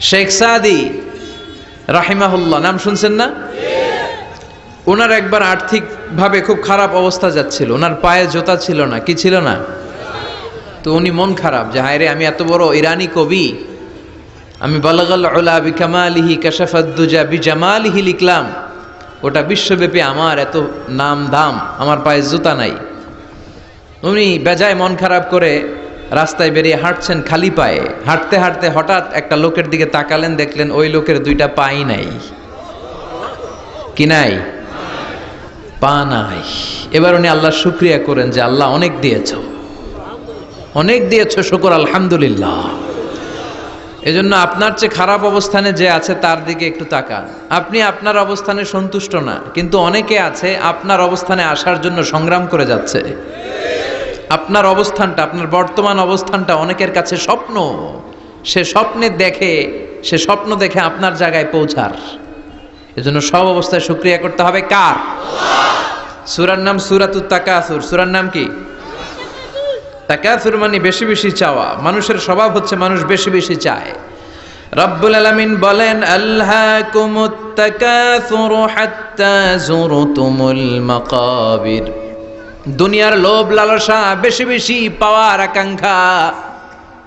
শেখ সাদি রাহিমাহুল্লাহ নাম শুনছেন না? ওনার একবার আর্থিক ভাবে খুব খারাপ অবস্থা যাচ্ছিল, ওনার পায়ে জোতা ছিল না, কি ছিল না? তো উনি মন খারাপ যে হায় রে, আমি এত বড় ইরানি কবি, আমি বালাগাল উলা বিকামালিহি কাশাফাদ দুজা বিজামালিহি লিখলাম, ওটা বিশ্বব্যাপী আমার এত নাম দাম, আমার পায়ে জুতা নাই। উনি বেজায় মন খারাপ করে রাস্তায় বেরিয়ে হাঁটছেন খালি পায়ে। হাঁটতে হাঁটতে হঠাৎ একটা লোকের দিকে তাকালেন, দেখলেন ওই লোকের দুইটা পাই নাই। কি নাই? পা নাই। এবার উনি আল্লাহর শুকরিয়া করেন যে আল্লাহ অনেক দিয়েছো, অনেক দিয়েছো, শুকর আলহামদুলিল্লাহ। এজন্য আপনার চেয়ে খারাপ অবস্থানে যে আছে তার দিকে একটু তাকান। আপনি আপনার অবস্থানে সন্তুষ্ট না, কিন্তু অনেকে আছে আপনার অবস্থানে আসার জন্য সংগ্রাম করে যাচ্ছে। আপনার অবস্থানটা, আপনার বর্তমান অবস্থানটা অনেকের কাছে স্বপ্ন। সে স্বপ্ন দেখে আপনার জায়গায় পৌঁছার। এজন্য সব অবস্থায় শুকরিয়া করতে হবে কার? সূরার নাম সূরাতুত তাকাসুর। সূরার নাম কি? তাকাসুর মানে বেশি বেশি চাওয়া। মানুষের স্বভাব হচ্ছে মানুষ বেশি বেশি চায়। রব্বুল আলামিন বলেন, আলহাকুমুত তাকাসুরু হাত্তা যুরতুমুল মাকাবির। দুনিয়ার লোভ লালসা, বেশি বেশি পাওয়ার আকাঙ্ক্ষা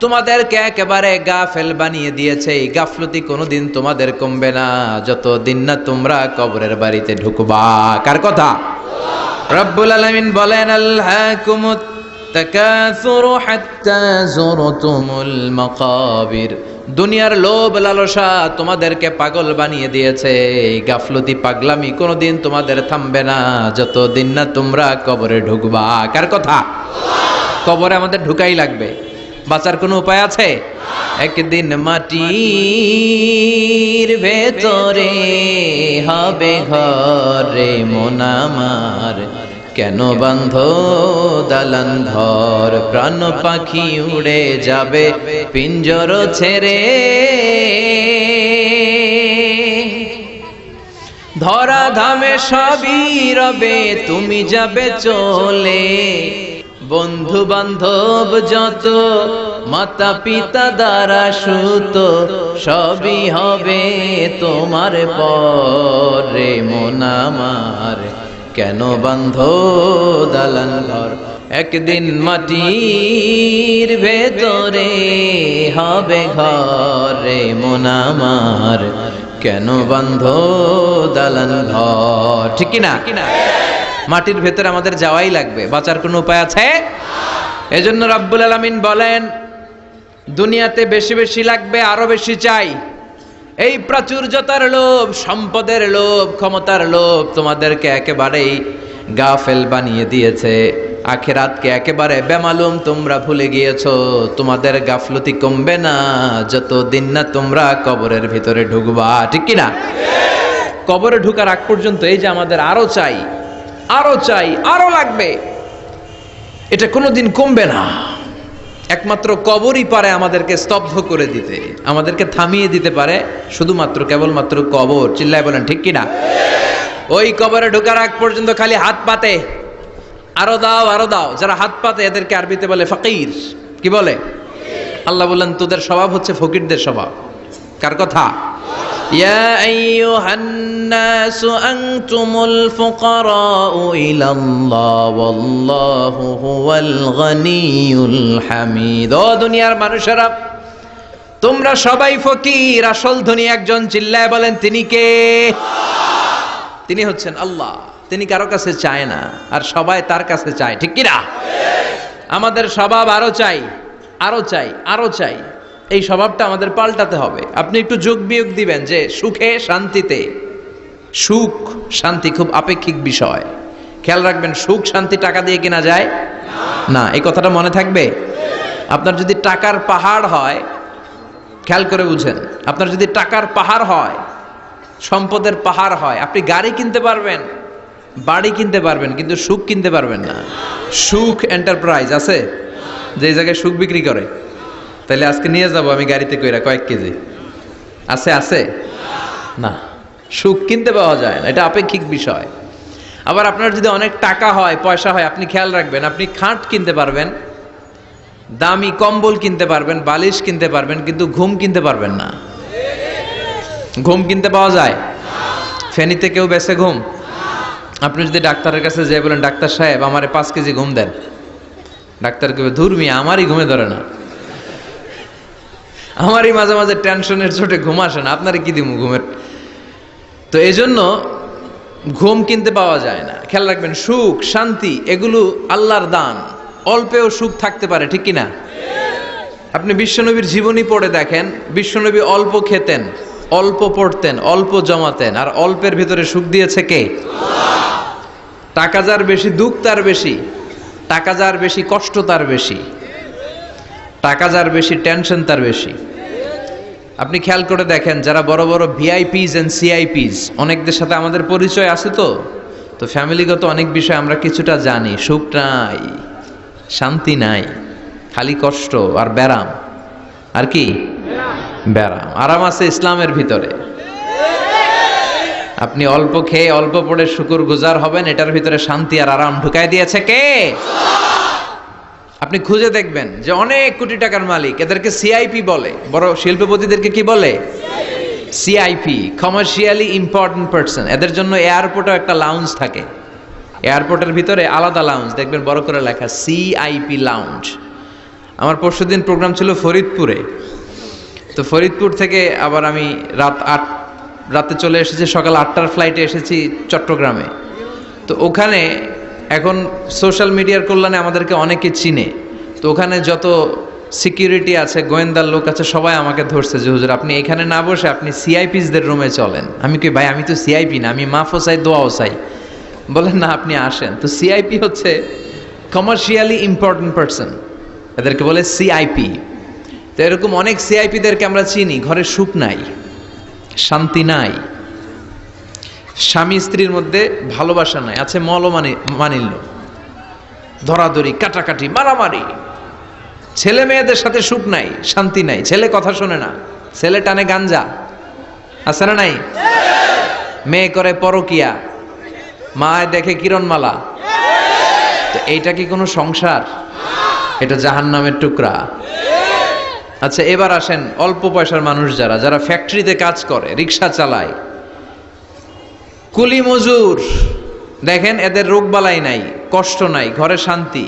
তোমাদেরকে একেবারে গাফেল বানিয়ে দিয়েছে। এই গাফলতি কোনোদিন তোমাদের কমবে না যতদিন না তোমরা কবরের বাড়িতে ঢুকবা। কার কথা? রব্বুল আলামিন বলেন, আলহাকুমুত তাকাসুরু হাত্তা যুরতুমুল মাকাবির। দুনিয়ার লোভ লালসা তোমাদেরকে পাগল বানিয়ে দিয়েছে। এই গাফলতি পাগলামি কোনোদিন তোমাদের থামবে না যতদিন না তোমরা কবরে ঢুকবা। কার কথা? কবরে আমাদের ঢুকাই লাগবে, বাঁচার কোনো উপায় আছে? একদিন মাটির ভেতরে হবে ঘরে মন আমার, কেন বান্ধ দালান ঘর, প্রাণ পাখি উড়ে যাবে পিঞ্জর ছেড়ে। ধরা ধামে সবই রবে, তুমি যাবে চলে। বন্ধু বান্ধব যত, মাতা পিতা দ্বারা সুত, সবই হবে তোমার পরে মন আমার, কেন বান্ধ দালান ঘর। একদিন মাটির ভেতরে হবে ঘরে মন আমার, কেন বান্ধ দালান ঘর। ঠিক কিনা? মাটির ভেতরে আমাদের যাওয়াই লাগবে, বাঁচার কোনো উপায় আছে? এজন্য রব্বুল আলামিন বলেন, দুনিয়াতে বেশি বেশি লাগবে, আরো বেশি চাই। এই প্রাচুর্যতার লোভ, সম্পদের লোভ, ক্ষমতার লোভ তোমাদেরকে একেবারেই গাফেল বানিয়ে দিয়েছে। আখিরাতকে একেবারে বেমালুম তোমরা ভুলে গিয়েছো। তোমাদের গাফলতি কমবে না যতদিন না তোমরা কবরের ভিতরে ঢুকবা। ঠিক কিনা? কবরে ঢুকার আগ পর্যন্ত এই যে আমাদের আরো চাই, আরো চাই, আরো লাগবে, এটা কোনোদিন কমবে না। একমাত্র কবরই পারে আমাদেরকে স্তব্ধ করে দিতে, আমাদেরকে থামিয়ে দিতে পারে শুধুমাত্র কেবলমাত্র কবর। চিল্লায় বলেন ঠিক কিনা? ওই কবরে ঢোকার আগ পর্যন্ত খালি হাত পাতে, আরো দাও, আরো দাও। যারা হাত পাতে এদেরকে আরবিতে বলে ফকির। কি বলে? আল্লাহ বললেন, তোদের স্বভাব হচ্ছে ফকিরদের স্বভাব। কার কথা? ইয়া আইয়ুহান নাসু আনতুমুল ফুকারাউ ইলাল্লাহ ওয়াল্লাহু হুয়াল গনিয়ুল হামিদ। ও দুনিয়ার মানুষেরা, তোমরা সবাই ফকির, আসল ধনী একজন। চিল্লায় বলেন তিনি কে? তিনি হচ্ছেন আল্লাহ। তিনি কারো কাছে চায় না, আর সবাই তার কাছে চায়। ঠিক কিনা? আমাদের স্বভাব আরো চাই, আরো চাই, আরো চাই। এই স্বভাবটা আমাদের পাল্টাতে হবে। আপনি একটু যোগ বিয়োগ দিবেন যে সুখে শান্তিতে, সুখ শান্তি খুব আপেক্ষিক বিষয়। খেয়াল রাখবেন, সুখ শান্তি টাকা দিয়ে কেনা যায় না। এই কথাটা মনে থাকবে। আপনার যদি টাকার পাহাড় হয়, খেয়াল করে বুঝেন, আপনার যদি টাকার পাহাড় হয়, সম্পদের পাহাড় হয়, আপনি গাড়ি কিনতে পারবেন, বাড়ি কিনতে পারবেন, কিন্তু সুখ কিনতে পারবেন না। সুখ এন্টারপ্রাইজ আছে যে জায়গায় সুখ বিক্রি করে। তাহলে আজকে নিয়ে যাব আমি গাড়িতে কইরা কয়েক কেজি। আছে? আছে না। সুখ কিনতে পাওয়া যায় না, এটা আপেক্ষিক বিষয়। আবার আপনার যদি অনেক টাকা হয়, পয়সা হয়, আপনি খেয়াল রাখবেন, আপনি খাট কিনতে পারবেন, দামি কম্বল কিনতে পারবেন, বালিশ কিনতে পারবেন, কিন্তু ঘুম কিনতে পারবেন না। ঘুম কিনতে পাওয়া যায়? ফেনীতে কেউ বেচে ঘুম? আপনি যদি ডাক্তারের কাছে যেয়ে বলেন, ডাক্তার সাহেব আমারে 5 কেজি ঘুম দেন, ডাক্তার কেউ ধুর মিয়া আমারই ঘুমে ধরে না, আমারই মাঝে মাঝে টেনশনের চোটে ঘুম আসে না, আপনারে কি দিব ঘুমের। তো এই জন্য ঘুম কিনতে পাওয়া যায় না। খেয়াল রাখবেন, সুখ শান্তি এগুলো আল্লাহর দান। অল্পেও সুখ থাকতে পারে, ঠিক কিনা? আপনি বিশ্বনবীর জীবনী পড়ে দেখেন, বিশ্বনবী অল্প খেতেন, অল্প পড়তেন, অল্প জমাতেন, আর অল্পের ভিতরে সুখ দিয়েছে কে? টাকা যার বেশি দুঃখ তার বেশি, টাকা যার বেশি কষ্ট তার বেশি, টাকা যার বেশি টেনশন তার বেশি। আপনি খেয়াল করে দেখেন, যারা বড় বড় ভিআইপিস এন্ড সিআইপিস, অনেকদের সাথে আমাদের পরিচয় আছে, তো ফ্যামিলিগত অনেক বিষয় আমরা কিছুটা জানি। সুখ নাই, শান্তি নাই, খালি কষ্ট আর ব্যারাম। আর কি ব্যারাম? আরাম আছে ইসলামের ভিতরে। আপনি অল্প খেয়ে অল্প পড়ে শুকর গুজার হবেন, এটার ভিতরে শান্তি আর আরাম ঢুকাই দিয়েছে কে? আপনি খুঁজে দেখবেন যে অনেক কোটি টাকার মালিক, এদেরকে সিআইপি বলে। বড় শিল্পপতিদেরকে কি বলে? CIP, commercially important person. এদের জন্য এয়ারপোর্টেও একটা লাউঞ্জ থাকে, এয়ারপোর্টের ভিতরে আলাদা লাউঞ্জ, দেখবেন বড় করে লেখা সিআইপি লাউঞ্জ। আমার পরশুদিন প্রোগ্রাম ছিল ফরিদপুরে, তো ফরিদপুর থেকে আবার আমি রাতে চলে এসেছি, সকাল 8টার ফ্লাইটে এসেছি চট্টগ্রামে। তো ওখানে এখন সোশ্যাল মিডিয়ার কল্যাণে আমাদেরকে অনেকে চিনে, তো ওখানে যত সিকিউরিটি আছে, গোয়েন্দার লোক আছে, সবাই আমাকে ধরছে যে হুজুর আপনি এখানে না বসে আপনি সিআইপিসদের রুমে চলেন। আমি কি ভাই, আমি তো সিআইপি না, আমি মাফও চাই দোয়াও চাই। বলেন না, আপনি আসেন। তো সিআইপি হচ্ছে কমার্শিয়ালি ইম্পর্টেন্ট পারসন, এদেরকে বলে সিআইপি। তো এরকম অনেক সিআইপিদেরকে আমরা চিনি, ঘরে সুখ নাই, শান্তি নাই, স্বামী স্ত্রীর মধ্যে ভালোবাসা নাই, আছে মলমানিল্য, ধরাধরি, কাটাকাটি, মারামারি। ছেলে মেয়েদের সাথে সুখ নাই, শান্তি নাই, ছেলে কথা শোনে না, ছেলে টানে গাঞ্জা, আছে না নাই? মেয়ে করে পরকিয়া, মায় দেখে কিরণমালা। তো এইটা কি কোনো সংসার? এটা জাহান্নামের টুকরা। আচ্ছা, এবার আসেন অল্প পয়সার মানুষ যারা ফ্যাক্টরিতে কাজ করে, রিক্সা চালায়, কুলি মজুর, দেখেন এদের রোগ বালাই নাই, কষ্ট নাই, ঘরে শান্তি,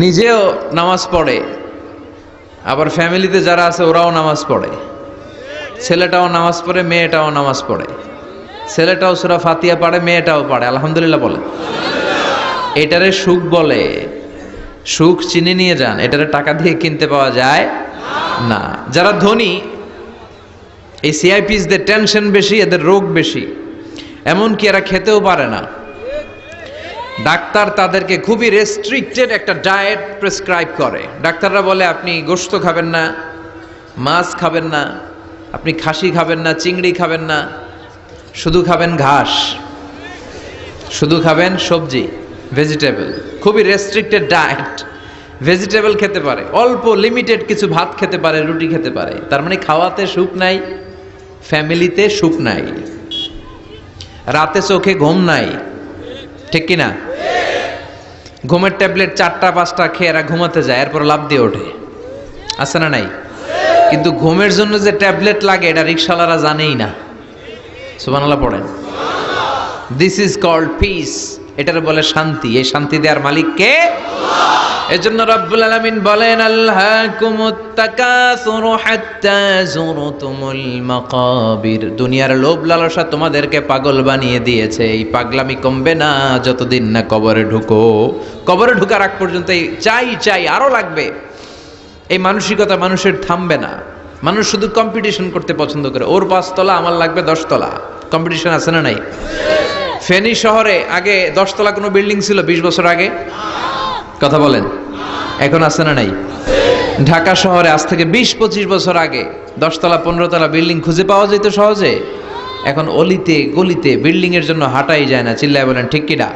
নিজেও নামাজ পড়ে, আবার ফ্যামিলিতে যারা আছে ওরাও নামাজ পড়ে, ছেলেটাও নামাজ পড়ে, মেয়েটাও নামাজ পড়ে, ছেলেটাও সূরা ফাতিহা পড়ে, মেয়েটাও পড়ে, আলহামদুলিল্লাহ বলে। এটারে সুখ বলে। সুখ চিনে নিয়ে যান, এটারে টাকা দিয়ে কিনতে পাওয়া যায় না। যারা ধনী, এই সিআইপিসদের টেনশন বেশি, এদের রোগ বেশি, এমনকি এরা খেতেও পারে না। ডাক্তার তাদেরকে খুবই রেস্ট্রিক্টেড একটা ডায়েট প্রেসক্রাইব করে। ডাক্তাররা বলে আপনি গোশত খাবেন না, মাছ খাবেন না, আপনি খাসি খাবেন না, চিংড়ি খাবেন না, শুধু খাবেন ঘাস, শুধু খাবেন সবজি, ভেজিটেবল। খুবই রেস্ট্রিক্টেড ডায়েট। ভেজিটেবল খেতে পারে, অল্প লিমিটেড কিছু ভাত খেতে পারে, রুটি খেতে পারে। তার মানে খাওয়াতে সুখ নাই, ফ্যামিলিতে সুখ নাই, রাতে চোখে ঘুম নাই, ঠিক কিনা? ঘুমের ট্যাবলেট 4টা 5টা খেয়ে এরা ঘুমাতে যায়, এরপর লাফ দিয়ে ওঠে, আছে না নাই? কিন্তু ঘুমের জন্য যে ট্যাবলেট লাগে এটা রিকশাওয়ালারা জানেই না। সুবহানাল্লাহ পড়েন। দিস ইজ কল্ড পিস, এটার বলে শান্তি। এই শান্তি দেওয়ার মালিক কে? এজন্য রব্বুল আলামিন বলেন, আল্লাহকুমুত তাকাসুরু হাত্তা যুরতুমুল মাকাবির। দুনিয়ার লোভ লালসা তোমাদেরকে পাগল বানিয়ে দিয়েছে। এই পাগলামি কমবে না যতদিন না কবরে ঢুকো। কবরে ঢোকার আগ পর্যন্ত এই চাই আরো লাগবে, এই মানসিকতা মানুষের থামবে না। মানুষ শুধু কম্পিটিশন করতে পছন্দ করে, ওর 5 তলা আমার লাগবে 10 তলা। কম্পিটিশন আছে না নাই? ফেনী শহরে আগে 10 তলা কোনো বিল্ডিং ছিল 20 বছর আগে? কথা বলেন, এখন আছে না নাই? ঢাকা শহরে আজ থেকে 20-25 বছর আগে 10 তলা 15 তলা বিল্ডিং খুঁজে পাওয়া যেত সহজে। এখন অলিতে গলিতে বিল্ডিং এর জন্য হাঁটাই যায় না। চিল্লায় বলেন ঠিক কিনা?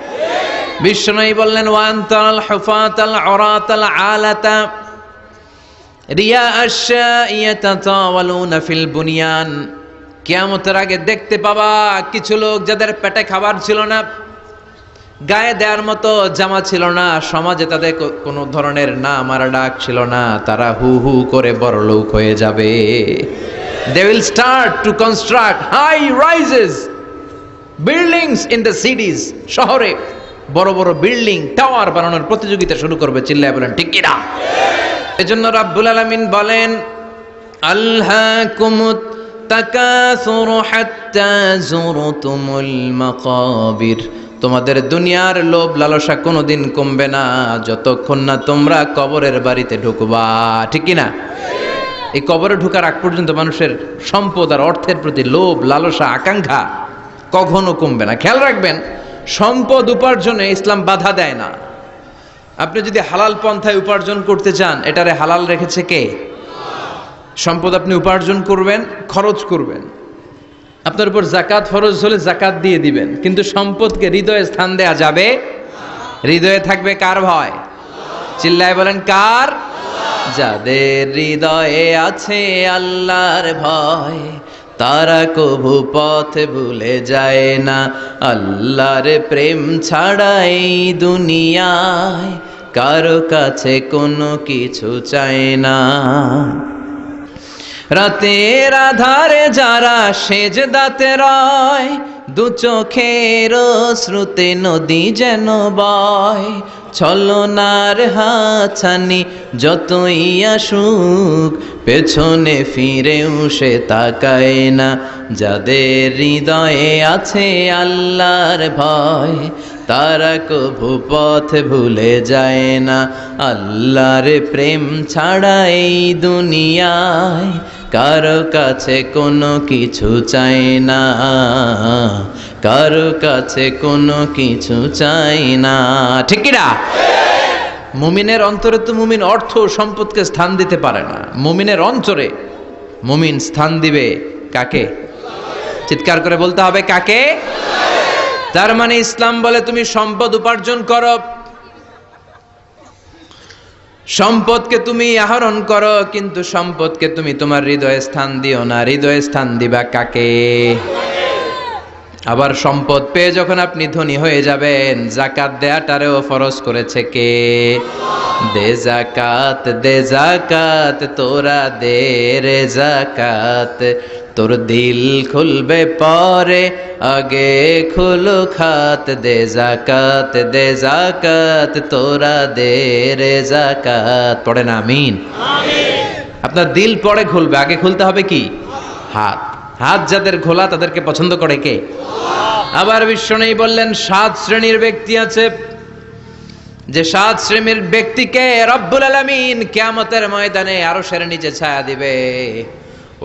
বিশ্বনবী বললেন, ওয়ান্তাল হুফাতাল উরাতাল আলাতা রিয়া আশ-শাইয়াতাতাওয়ালুনা ফিল বুনিয়ান। কিয়ামতের আগে দেখতে পাবা কিছু লোক যাদের পেটে খাবার ছিল না, গায়ে দেওয়ার মতো জামা ছিল না, সমাজে তাদের কোনো ধরনের নাম আর ডাক ছিল না, তারা হু হু করে বড়লোক হয়ে যাবে। They will start to construct high rises, buildings in the cities. শহরে বড় বড় বিল্ডিং টাওয়ার বানানোর প্রতিযোগিতা শুরু করবে। চিল্লায় বলেন ঠিক কিনা? এজন্য রাব্বুল আলামিন বলেন আলহাকুমুত তাকাসুর হাত্তা যুরতুমুল মাকাবির। তোমাদের দুনিয়ার লোভ লালসা কোনোদিন কমবে না যতক্ষণ না তোমরা কবরের বাড়িতে ঢুকবা। ঠিক কিনা? এই কবরে ঢোকার আগ পর্যন্ত মানুষের সম্পদ আর অর্থের প্রতি লোভ লালসা আকাঙ্ক্ষা কখনো কমবে না। খেয়াল রাখবেন, সম্পদ উপার্জনে ইসলাম বাধা দেয় না। আপনি যদি হালাল পন্থায় উপার্জন করতে চান, এটারে হালাল রেখেছে কে? সম্পদ আপনি উপার্জন করবেন, খরচ করবেন, আপনার উপর জাকাত ফরজ হলে জাকাত দিয়ে দিবেন, কিন্তু সম্পদকে হৃদয়ে স্থান দেয়া যাবে? হৃদয়ে থাকবে কার ভয়? চিল্লায় বলেন কার? যাদের হৃদয়ে আছে আল্লাহর ভয়, তারা কভু পথ ভুলে যায় না। আল্লাহর প্রেম ছাড়া এই দুনিয়ায় কারো কাছে কোনো কিছু চায় না। রাতের আধারে যারা সেজদাতে রয়, দু চোখের শ্রুতে নদী যেন বয়। ছলনার হাতছানি যতই আসুক, পেছনে ফিরেও সে তাকায় না। যাদের হৃদয়ে আছে আল্লাহর ভয়, তারা কভু পথ ভুলে যায় না। আল্লাহর প্রেম ছাড়া এই দুনিয়ায় কারো কাছে কোনো কিছু চাই না, কারো কাছে কোনো কিছু চাই না। ঠিক কি না? মুমিনের অন্তরে তো মুমিন অর্থ সম্পদকে স্থান দিতে পারে না। মুমিনের অন্তরে মুমিন স্থান দিবে কাকে? চিৎকার করে বলতে হবে কাকে? তার মানে ইসলাম বলে তুমি সম্পদ উপার্জন করো, সম্পদকে তুমি আহরণ করো, কিন্তু সম্পদকে তুমি তোমার হৃদয়ে স্থান দিও না। হৃদয়ে স্থান দিবা কাকে? আবার সম্পদ পেয়ে যখন আপনি ধনী হয়ে যাবেন, জাকাত দেয়াটারেও ফরজ করেছে কে? দে জাকাত, দে জাকাত, তোরা দে রে জাকাত। তোর দিল খুলবে পরে, আগে খুলো খাত। দে জাকাত, দে জাকাত, তোরা দে রে জাকাত। পড়েন আমিন। আপনার দিল পরে খুলবে, আগে খুলতে হবে কি? হাত। হাত যাদের খোলা তাদেরকে পছন্দ করে কে? আবার বিশ্বনবী বললেন 7 শ্রেণীর ব্যক্তি আছে, যে 7 শ্রেণীর ব্যক্তিকে রব্বুল আলামিন কিয়ামতের ময়দানে আরশের নিচে ছায়া দিবে।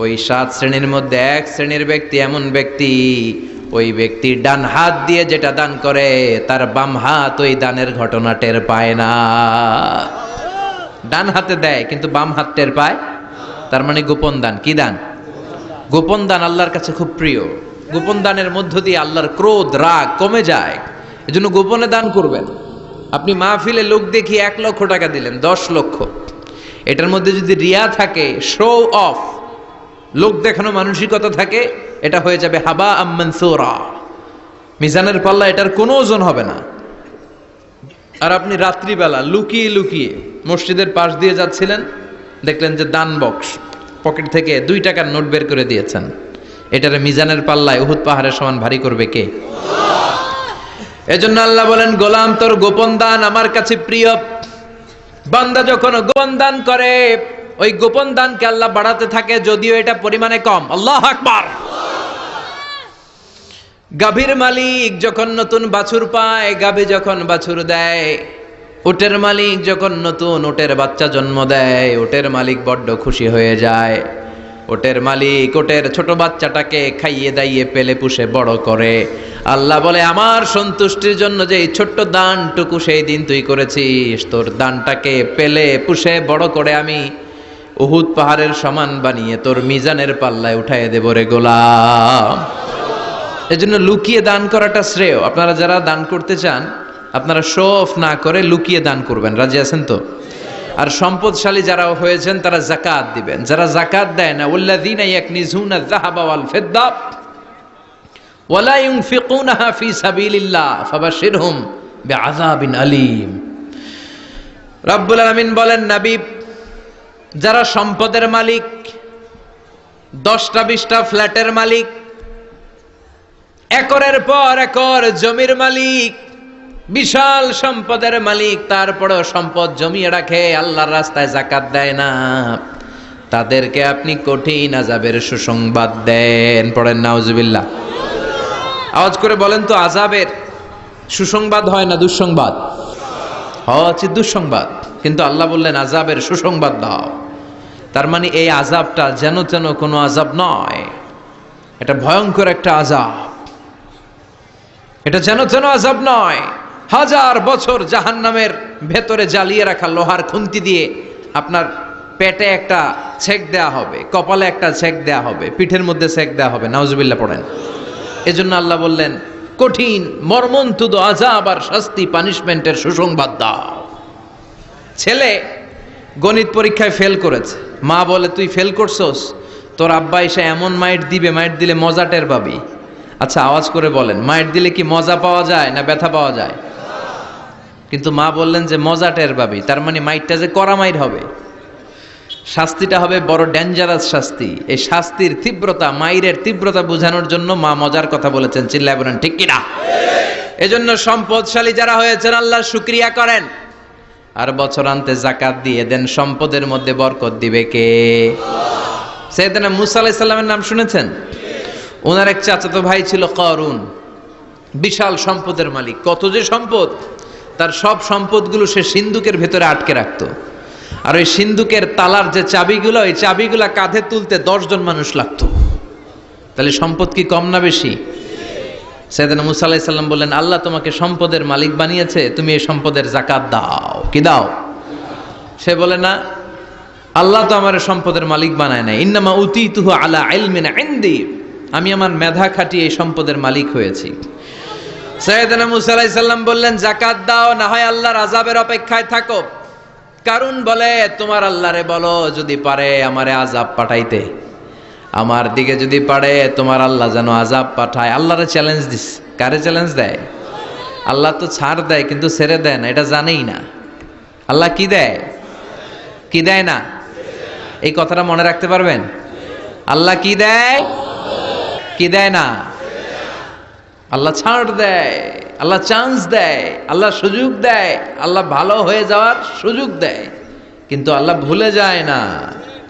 ওই 7 শ্রেণীর মধ্যে 1 শ্রেণীর ব্যক্তি এমন ব্যক্তি, ওই ব্যক্তি ডান হাত দিয়ে যেটা দান করে, তার বাম হাত ওই দানের ঘটনা টের পায় না। ডান হাতে দেয় কিন্তু বাম হাত টের পায়, তার মানে গোপন দান। কি দান? গোপন দান আল্লাহর কাছে খুব প্রিয়। গোপন দানের মধ্য দিয়ে আল্লাহর ক্রোধ রাগ কমে যায়। এজন্য গোপনে দান করবেন। আপনি মাহফিলে লোক দেখিয়ে 1 লক্ষ টাকা দিলেন, 10 লক্ষ, এটার মধ্যে যদি রিয়া থাকে, শো অফ, লোক দেখানো মানসিকতা থাকে, এটা হয়ে যাবে হাবা মানসুরা। মিজানের পাল্লা এটার কোনো ওজন হবে না। আর আপনি রাত্রিবেলা লুকিয়ে লুকিয়ে মসজিদের পাশ দিয়ে যাচ্ছিলেন, দেখলেন যে দান বক্স, পকেট থেকে 2 টাকার নোট বের করে দিয়েছেন, এটারে মিজানের পাল্লায় উহুদ পাহাড়ের সমান ভারী করবে কে? এজন্য আল্লাহ বলেন, গোলাম তোর গোপন দান আমার কাছে প্রিয়। বান্দা যখন গোপন দান করে, ওই গোপন দানকে আল্লাহ বাড়াতে থাকে, যদিও এটা পরিমাণে কম। আল্লাহু আকবার। গাভীর মালিক যখন নতুন বাছুর পায়, গাভী যখন বাছুর দেয়, উটের মালিক যখন নতুন উটের বাচ্চা জন্ম দেয়, উটের মালিক বড্ড খুশি হয়ে যায়। উটের মালিক উটের ছোট বাচ্চাটাকে খাইয়ে দাইয়ে পেলে পুষে বড় করে। আল্লাহ বলে, আমার সন্তুষ্টির জন্য যে এই ছোট্ট দানটুকু সেই দিন তুই করেছিস, তোর দানটাকে পেলে পুষে বড় করে আমি উহুদ পাহাড়ের সমান বানিয়ে তোর মিজানের পাল্লায় উঠাইয়ে দেব রে গোলাম। এজন্য লুকিয়ে দান করাটা শ্রেয়। আপনারা যারা দান করতে চান, আপনারা শো অফ না করে লুকিয়ে দান করবেন। রাজি আছেন তো? আর সম্পদশালী যারা হয়েছেন তারা যাকাত দিবেন। যারা যাকাত দেয় না, ওয়াল্লাযীনা ইয়াকনিজুনা আয-যাহাবা ওয়াল ফিদ্দা ওয়ালা ইউনফিকুনাহা ফি সাবিলিল্লাহ ফাবাশশিরহুম বিআযাবিন আলীম। রব্বুল আলামিন বলেন, নবী, যারা সম্পদের মালিক, 10টা-20টা ফ্ল্যাটের মালিক, একরের পর একর জমির মালিক, বিশাল সম্পদের মালিক, তারপরেও সম্পদ জমিয়ে রাখে, আল্লাহর রাস্তায় যাকাত দেয় না, তাদেরকে আপনি কঠিন আযাবের সুসংবাদ দেন। পড়েন নাউজুবিল্লাহ। আওয়াজ করে বলেন তো, আযাবের সুসংবাদ হয় না দুঃসংবাদ? হচ্ছে দুঃসংবাদ, কিন্তু আল্লাহ বললেন আযাবের সুসংবাদ দাও। তার মানে এই আযাবটা যেন তেন কোনো আযাব নয়, এটা ভয়ঙ্কর একটা আযাব, এটা যেন তেন আযাব নয়। 1000 বছর জাহান্নামের ভেতরে জ্বালিয়ে রাখা লোহার খুন্তি দিয়ে আপনার পেটে একটা ছেক দেয়া হবে, কপালে একটা ছেক দেয়া হবে, পিঠের মধ্যে ছেক দেয়া হবে। নাউজুবিল্লাহ পড়েন। এজন্য আল্লাহ বললেন কঠিন মর্মন্তুদ আযাব আর শাস্তি, পানিশমেন্টের সুসংবাদ দাও। ছেলে গণিত পরীক্ষায় ফেল করেছে, মা বলে তুই ফেল করছস, তোর আব্বা এসে এমন মাইট দিবে, মাইট দিলে মজা টের পাবি। আচ্ছা আওয়াজ করে বলেন, মাইট দিলে কি মজা পাওয়া যায় না ব্যথা পাওয়া যায়? কিন্তু মা বললেন যে মজা টের পাবি, তার মানে মাইটটা যে কড়া মাইট হবে, শাস্তিটা হবে বড় ডেঞ্জারাস শাস্তি। এই শাস্তির তীব্রতা, মাইরের তীব্রতা বোঝানোর জন্য মা মজার কথা বলেছেন। চিল্লায় বলেন ঠিক কিনা? এজন্য সম্পদশালী যারা হয়েছেন আল্লাহর শুকরিয়া করেন, আর বছরান্তে যাকাত দিয়ে দেন, সম্পদের মধ্যে বরকত দিবে কে? সাইয়েদনা মুসা আলাইহিস সালামের নাম শুনেছেন? ওনার এক চাচাতো ভাই ছিল কারুন, বিশাল সম্পদের মালিক। কত যে সম্পদ, তার সব সম্পদগুলো সে সিন্ধুকের ভেতরে আটকে রাখতো। আর ওই সিন্ধুকের তালার যে চাবিগুলো, ওই চাবিগুলা কাঁধে তুলতে 10 জন মানুষ লাগতো। তাহলে সম্পদ কি কম না বেশি? সাইয়েদনা মুসা আলাইহিস সালাম বললেন, আল্লাহ তোমাকে সম্পদের মালিক বানিয়েছে, তুমি এই সম্পদের যাকাত দাও। কি দাও? সে বলে না, আল্লাহ তো আমার সম্পদের মালিক বানায় নাই, ইন্নামা উতীতুহু আলা ইলমিন ইনদি, আমি আমার মেধা খাটিয়ে এই সম্পদের মালিক হয়েছি। সাইয়েদনা মুসা আলাইহিস সালাম বললেন, যাকাত দাও, না হয় আল্লাহর আযাবের অপেক্ষায় থাকো। কারণ বলে, তোমার আল্লাহরে বলো যদি পারে আমারে আযাব পাঠাইতে, আমার দিকে যদি পারে তোমার আল্লাহ যেন আযাব পাঠায়। আল্লাহরে চ্যালেঞ্জ দিস। কারে চ্যালেঞ্জ দেয়? আল্লাহ তো ছাড় দেয় কিন্তু ছেড়ে দেয় না, এটা জানেই না। আল্লাহ কি দেয়? কি দেয় না? এই কথাটা মনে রাখতে পারবেন? আল্লাহ কি দেয়? কি দেয় না? আল্লাহ ছাড় দেয়, আল্লাহ চান্স দেয়, আল্লাহ সুযোগ দেয়, আল্লাহ ভালো হয়ে যাওয়ার সুযোগ দেয়, কিন্তু আল্লাহ ভুলে যায় না,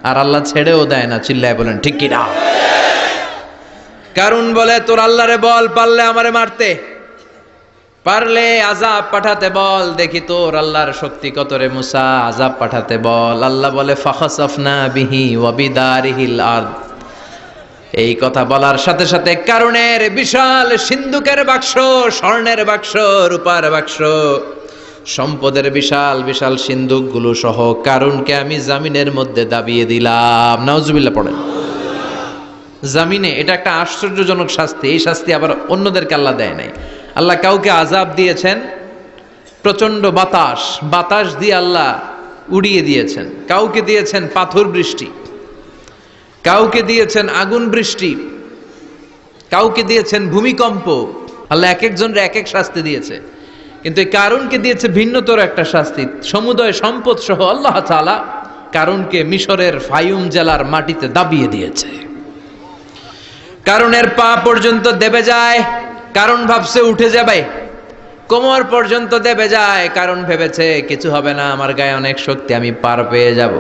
আর আল্লাহ ছেড়েও দেয় না। চিল্লায় বলেন ঠিক কি না? কারণ বলে, তোর আল্লাহরে বল, পারলে আমারে মারতে, পারলে আযাব পাঠাতে বল, দেখি তোর আল্লাহর শক্তি কত রে মুসা, আযাব পাঠাতে বল। আল্লাহ বলে, ফাখাসাফনা বিহি ওয়া বিদারিহিল আরদ। এই কথা বলার সাথে সাথে কারুনের বিশাল সিন্ধুকের বাক্স, স্বর্ণের বাক্স, রূপার বাক্স, সম্পদের বিশাল বিশাল সিন্ধুকগুলো সহ কারুনকে আমি জামিনের মধ্যে দাবিয়ে দিলাম। নাউজুবিল্লাহ পড়েন। জামিনে, এটা একটা আশ্চর্যজনক শাস্তি। এই শাস্তি আবার অন্যদেরকে আল্লাহ দেয় নাই। আল্লাহ কাউকে আযাব দিয়েছেন প্রচন্ড বাতাস, বাতাস দিয়ে আল্লাহ উড়িয়ে দিয়েছেন। কাউকে দিয়েছেন পাথর বৃষ্টি, কাউকে দিয়েছেন আগুন বৃষ্টি, কাউকে দিয়েছেন ভূমিকম্প। আল্লাহ এক একজনের এক এক শাস্তি দিয়েছে, কিন্তু এই কারুনকে দিয়েছে ভিন্নতর একটা শাস্তি। সমুদয় সম্পদ সহ আল্লাহ তাআলা কারুনকে মিশরের ফায়ুম জেলার মাটিতে দাবিয়ে দিয়েছে। কারুনের পা পর্যন্ত দেবে যায়, কারুন ভাবছে উঠে যাবে, কোমর পর্যন্ত দেবে যায়, কারুন ভেবেছে কিছু হবে না, আমার গায়ে অনেক শক্তি, আমি পার পেয়ে যাব।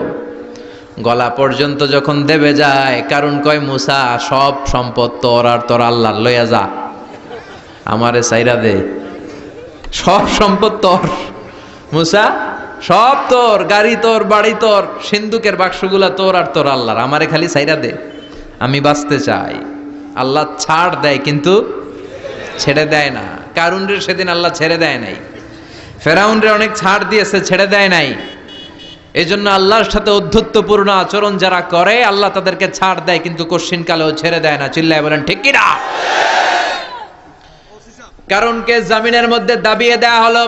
গলা পর্যন্ত যখন দেবে যায়, কারুন কয়, মুসা সব সম্পদ তোর, আর তোর আল্লাহ লইয়া যা, আমারে সাইরা দে, সব সম্পদ তোর মুসা, সব তোর, গাড়ি তোর, বাড়ি তোর, সিন্ধুকের বাক্সগুলা তোর আর তোর আল্লাহর, আমারে খালি সাইরা দে, আমি বাঁচতে চাই। আল্লাহ ছাড় দেয় কিন্তু ছেড়ে দেয় না। কারুনরে সেদিন আল্লাহ ছেড়ে দেয় নাই, ফেরাউনরে অনেক ছাড় দিয়েছে, ছেড়ে দেয় নাই। এই জন্য আল্লাহর সাথে অধ্যত্বপূর্ণ আচরণ যারা করে, আল্লাহ তাদেরকে ছাড় দেয় কিন্তু কশ্চিনকালেও ছেড়ে দেয় না। চিল্লায় বলেন ঠিক কিনা? কারুনকে জামিনের মধ্যে দাবিয়ে দেয়া হলো,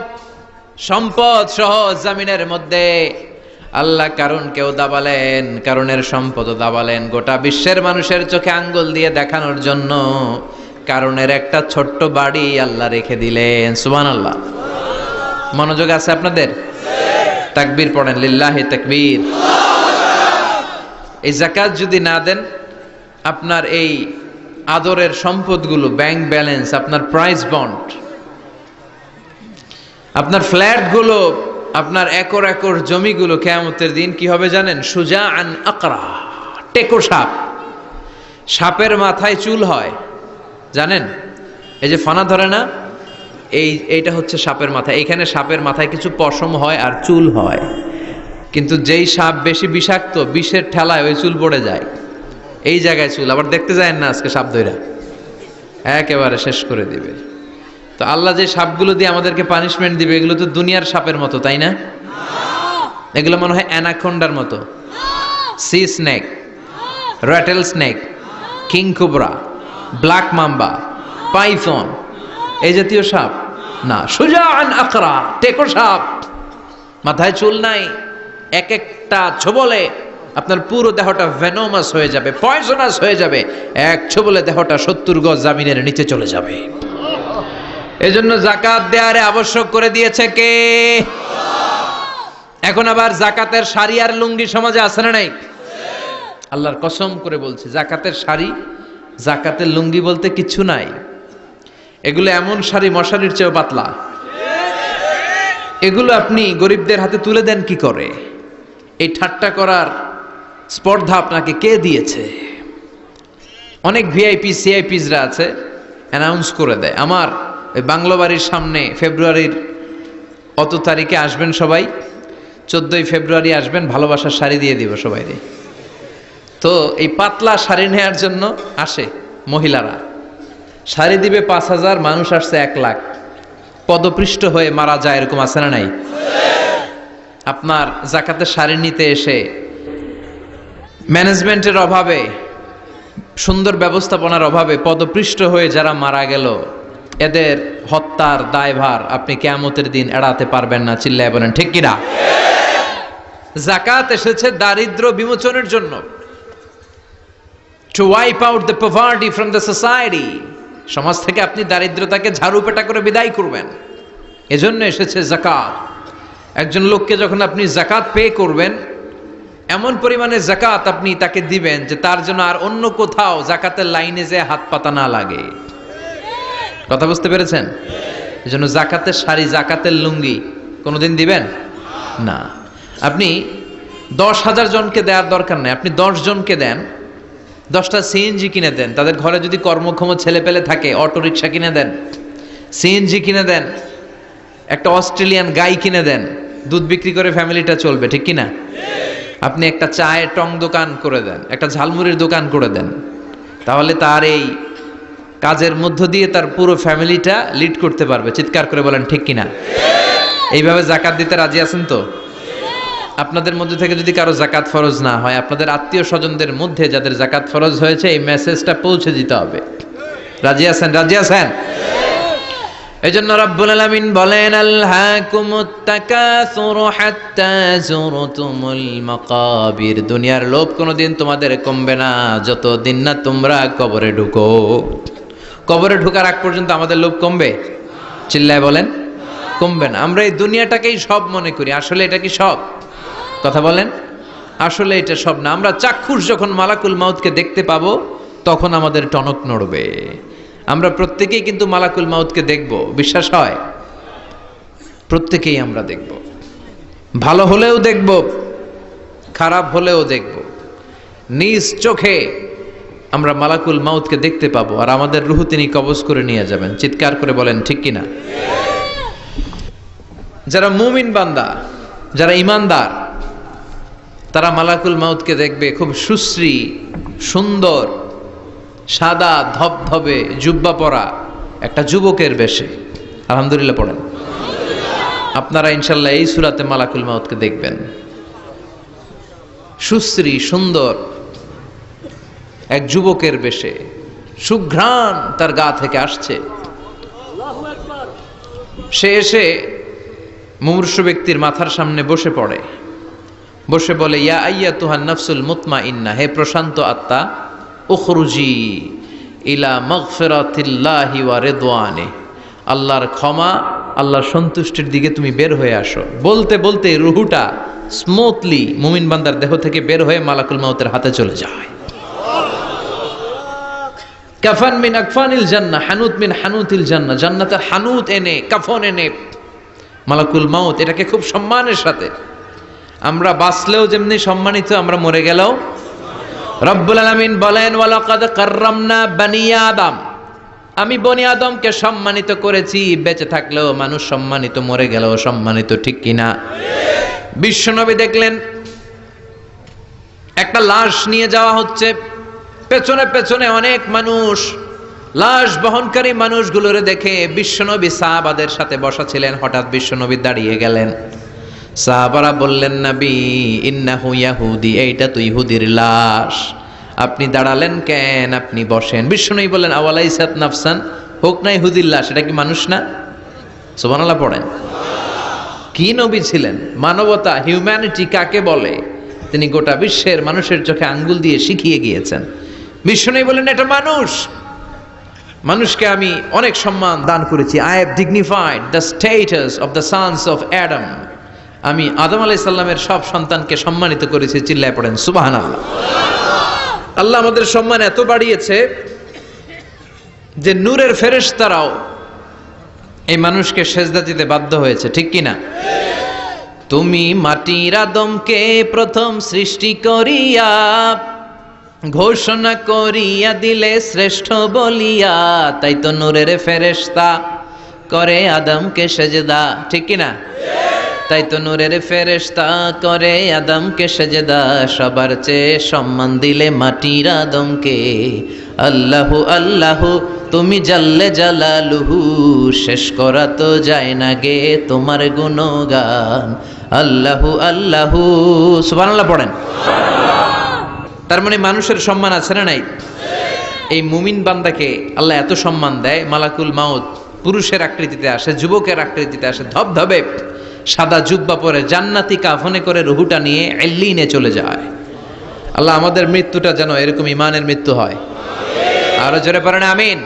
সম্পদ সহ জামিনের মধ্যে। আল্লাহ কারুনকেও দাবালেন, কারুনের সম্পদও দাবালেন, গোটা বিশ্বের মানুষের চোখে আঙ্গুল দিয়ে দেখানোর জন্য কারুনের একটা ছোট্ট বাড়ি আল্লাহ রেখে দিলেন। সুবহানাল্লাহ। মনোযোগ আছে আপনাদের? তাকবীর পড়েন, লিল্লাহি তাকবীর। এই যাকাত যদি না দেন, আপনার এই আদরের সম্পদগুলো, ব্যাংক ব্যালেন্স, আপনার প্রাইস বন্ড, আপনার ফ্ল্যাটগুলো, আপনার একর একর জমিগুলো কিয়ামতের দিন কি হবে জানেন? সুজাআন আকরা, টেকো সাপ। সাপের মাথায় চুল হয়, জানেন? এই যে ফানা ধরে না, এইটা হচ্ছে সাপের মাথা। এইখানে সাপের মাথায় কিছু পশম হয় আর চুল হয়, কিন্তু যেই সাপ বেশি বিষাক্ত, বিষের ঠেলায় ওই চুল পড়ে যায়, এই জায়গায় চুল। আবার দেখতে যায় না আজকে সাপ ধইরা একেবারে শেষ করে দিবে। তো আল্লাহ যে সাপগুলো দিয়ে আমাদেরকে পানিশমেন্ট দিবে, এগুলো তো দুনিয়ার সাপের মতো, তাই না? এগুলো মনে হয় অ্যানাকোন্ডার মতো, C snake, rattle snake, king cobra, black mamba, Python, এই জাতীয় সাপ না। সুজাআন আকরা, টেকো সাপ, মাথায় চুল নাই, এক একটা ছোবলে আপনার পুরো দেহটা ভেনোমাস হয়ে যাবে, পয়জনাস হয়ে যাবে। এক ছোবলে দেহটা 70 গজ জামিনের নিচে চলে যাবে। এজন্য যাকাত দেয়ারে আবশ্যক করে দিয়েছে কে? এখন আবার যাকাতের শাড়ি আর লুঙ্গি সমাজে আছে না নাই? আল্লাহর কসম করে বলছি, যাকাতের শাড়ি, যাকাতের লুঙ্গি বলতে কিছু নাই। এগুলো এমন শাড়ি মশারির চেয়েও পাতলা। এগুলো আপনি গরিবদের হাতে তুলে দেন কি করে? এই ঠাট্টা করার স্পর্ধা আপনাকে কে দিয়েছে? অনেক ভিআইপি সিআইপিসরা আছে, অ্যানাউন্স করে দেয়, আমার ওই বাংলো বাড়ির সামনে ফেব্রুয়ারির অত তারিখে আসবেন সবাই, 14ই ফেব্রুয়ারি আসবেন, ভালোবাসার শাড়ি দিয়ে দিব সবাইরে। তো এই পাতলা শাড়ি নেওয়ার জন্য আসে মহিলারা, শাড়ি দিবে 5000, মানুষ আসছে 1 লাখ, পদপৃষ্ট হয়ে মারা যায়, এরকম আছে না নাই? আপনার যাকাতের শাড়ি নিতে এসে ম্যানেজমেন্টের অভাবে, সুন্দর ব্যবস্থাপনার অভাবে পদপৃষ্ট হয়ে যারা মারা গেল, এদের হত্যার দায়ভার আপনি কিয়ামতের দিন এড়াতে পারবেন না। চিল্লায় বলেন ঠিক কিনা? যাকাত এসেছে দারিদ্র বিমোচনের জন্য, to wipe out the poverty from the society। সমাজ থেকে আপনি দারিদ্রতাকে ঝাড়ু পেটা করে বিদায় করবেন, এজন্য এসেছে যাকাত। একজন লোককে যখন আপনি যাকাত পে করবেন, এমন পরিমাণে যাকাত আপনি তাকে দিবেন যে তার জন্য আর অন্য কোথাও যাকাতের লাইনে যে হাত পাতা না লাগে। কথা বুঝতে পেরেছেন? এজন্য যাকাতের শাড়ি, যাকাতের লুঙ্গি কোনোদিন দিবেন না। আপনি 10,000 জনকে দেওয়ার দরকার নেই, আপনি 10 জনকে দেন, 10টা সিএনজি কিনে দেন। তাদের ঘরে যদি কর্মক্ষম ছেলে পেলে থাকে, অটো রিক্সা কিনে দেন, সিএনজি কিনে দেন, একটা অস্ট্রেলিয়ান গাই কিনে দেন, দুধ বিক্রি করে ফ্যামিলিটা চলবে, ঠিক কিনা? আপনি একটা চায়ের টং দোকান করে দেন, একটা ঝালমুড়ির দোকান করে দেন, তাহলে তার এই কাজের মধ্য দিয়ে তার পুরো ফ্যামিলিটা লিড করতে পারবে। চিৎকার করে বলেন ঠিক কিনা? এইভাবে যাকাত দিতে রাজি আছেন তো? আপনাদের মধ্যে থেকে যদি কারো যাকাত ফরজ না হয়, আপনাদের আত্মীয় স্বজনদের মধ্যে যাদের যাকাত ফরজ হয়েছে, এই মেসেজটা পৌঁছে দিতে হবে। রাজি আছেন? রাজি আছেন? এজন্য রব্বুল আলামিন বলেন, আলহাকুমুত তাকাসুর হাত্তা যুরতুমুল মাকাবির। দুনিয়ার লোভ কোনোদিন তোমাদের কমবে না যতদিন না তোমরা কবরে ঢুকো। কবরে ঢোকার আগ পর্যন্ত আমাদের লোভ কমবে? চিল্লায় বলেন কমবে না। আমরা এই দুনিয়াটাকেই সব মনে করি, আসলে এটা কি সব? কথা বলেন, আসলে এটা সব না। আমরা চাক্ষুষ যখন মালাকুল মাউতকে দেখতে পাবো, তখন আমাদের টনক নড়বে। আমরা প্রত্যেকেই কিন্তু মালাকুল মাউতকে দেখব, বিশ্বাস হয়? প্রত্যেকেই আমরা দেখব, ভালো হলেও দেখব, খারাপ হলেও দেখব। নিজ চোখে আমরা মালাকুল মাউতকে দেখতে পাবো, আর আমাদের রূহ তিনি কবজ করে নিয়ে যাবেন। চিৎকার করে বলেন ঠিক কিনা? যারা মুমিন বান্দা, যারা ইমানদার, তারা মালাকুল মাউতকে দেখবে খুব সুশ্রী, সুন্দর, সাদা ধবধবে জুব্বা পরা একটা যুবকের বেশে। আলহামদুলিল্লাহ পড়েন। আপনারা ইনশাল্লাহ এই সূরাতে মালাকুল মাউতকে দেখবেন, সুশ্রী সুন্দর এক যুবকের বেশে, সুঘ্রাণ তার গা থেকে আসছে। সে এসে মুমূর্ষু ব্যক্তির মাথার সামনে বসে পড়ে, বসে বলে, ইয়া আইয়াতুহান নাফসুল মুতমাইন্না, হে প্রশান্ত আত্মা, উখরুজি ইলা মাগফিরাতিল্লাহি ওয়া রিদওয়ানি, আল্লাহর ক্ষমা, আল্লাহর সন্তুষ্টির দিকে তুমি বের হয়ে আসো। বলতে বলতে রুহুটা স্মুথলি মুমিন বান্দার দেহ থেকে বের হয়ে মালাকুল মাউতের হাতে চলে যায়। কাফান মিন আকফানিল জান্নাহ, হানুত মিন হানুতিল জান্নাহ, জান্নাতের হানুত এনে কাফন এনে মালাকুল মাউত এটাকে খুব সম্মানের সাথে, আমরা বাঁচলেও যেমনি সম্মানিত, আমরা মরে গেলেও। রব্বুল আলামিন বলেন ওয়ালাকাদ কাররামনা বানি আদম, আমি বনি আদমকে সম্মানিত করেছি, বেঁচে থাকলেও মানুষ সম্মানিত, মরে গেলেও সম্মানিত, ঠিক কিনা? বিশ্বনবী দেখলেন একটা লাশ নিয়ে যাওয়া হচ্ছে, পেছনে পেছনে অনেক মানুষ, লাশ বহনকারী মানুষগুলোরে দেখে বিশ্বনবী সাহাবাদের সাথে বসা ছিলেন, হঠাৎ বিশ্বনবী দাঁড়িয়ে গেলেন। সাহাবারা বললেন, নবী ইন্নাহু ইয়াহুদি, এইটা তো ইহুদির লাশ, আপনি দাঁড়ালেন কেন, আপনি বসেন। বিশ্বনবী বললেন আওয়ালাইসাত নাফসান, হোক না ইহুদির লাশ, এটা কি মানুষ না? সুবহানাল্লাহ পড়েন। কি নবী ছিলেন! মানবতা, হিউম্যানিটি কাকে বলে তিনি গোটা বিশ্বের মানুষের চোখে আঙ্গুল দিয়ে শিখিয়ে গিয়েছেন। বিশ্বনবী বললেন এটা মানুষ, মানুষকে আমি অনেক সম্মান দান করেছি। I have dignified the status of the sons of Adam, আমি আদম আলাইহিস সালামের সব সন্তানকে সম্মানিত করেছি। চিল্লায় পড়েন সুবহানাল্লাহ। আল্লাহ আমাদের সম্মান এত বাড়িয়েছে যে নূরের ফেরেশতারাও এই মানুষকে সেজদা দিতে বাধ্য হয়েছে, ঠিক কিনা? তুমি মাটির আদমকে প্রথম সৃষ্টি করিয়া ঘোষণা করিয়া দিলে শ্রেষ্ঠ বলিয়া, তাই তো নূরের ফেরেশতা করে আদমকে সেজদা, ঠিক কিনা? তাই তো নূরের ফেরেশতা করে আদমকে সেজদা, সবার চেয়ে সম্মান দিলে মাটির আদমকে। আল্লাহু আল্লাহু তুমি জাল্লে জালালুহু, শেষ করা তো যায় না গে তোমার গুণগান। আল্লাহু আল্লাহু, সুবহানাল্লাহ পড়েন। তার মানে মানুষের সম্মান আছে না নাই? এই মুমিন বান্দাকে আল্লাহ এত সম্মান দেয়, মালাকুল মাউত পুরুষের আকৃতিতে আসে, যুবকের আকৃতিতে আসে, ধবধবে সাদা জুব্বা পরে জান্নাতি কাফনে করে রুহুটা নিয়ে এল্লিনে চলে যায়। আল্লাহ আমাদের মৃত্যুটা যেন এরকম ইমানের মৃত্যু হয়। আরো জোরে পড়েন আমিন।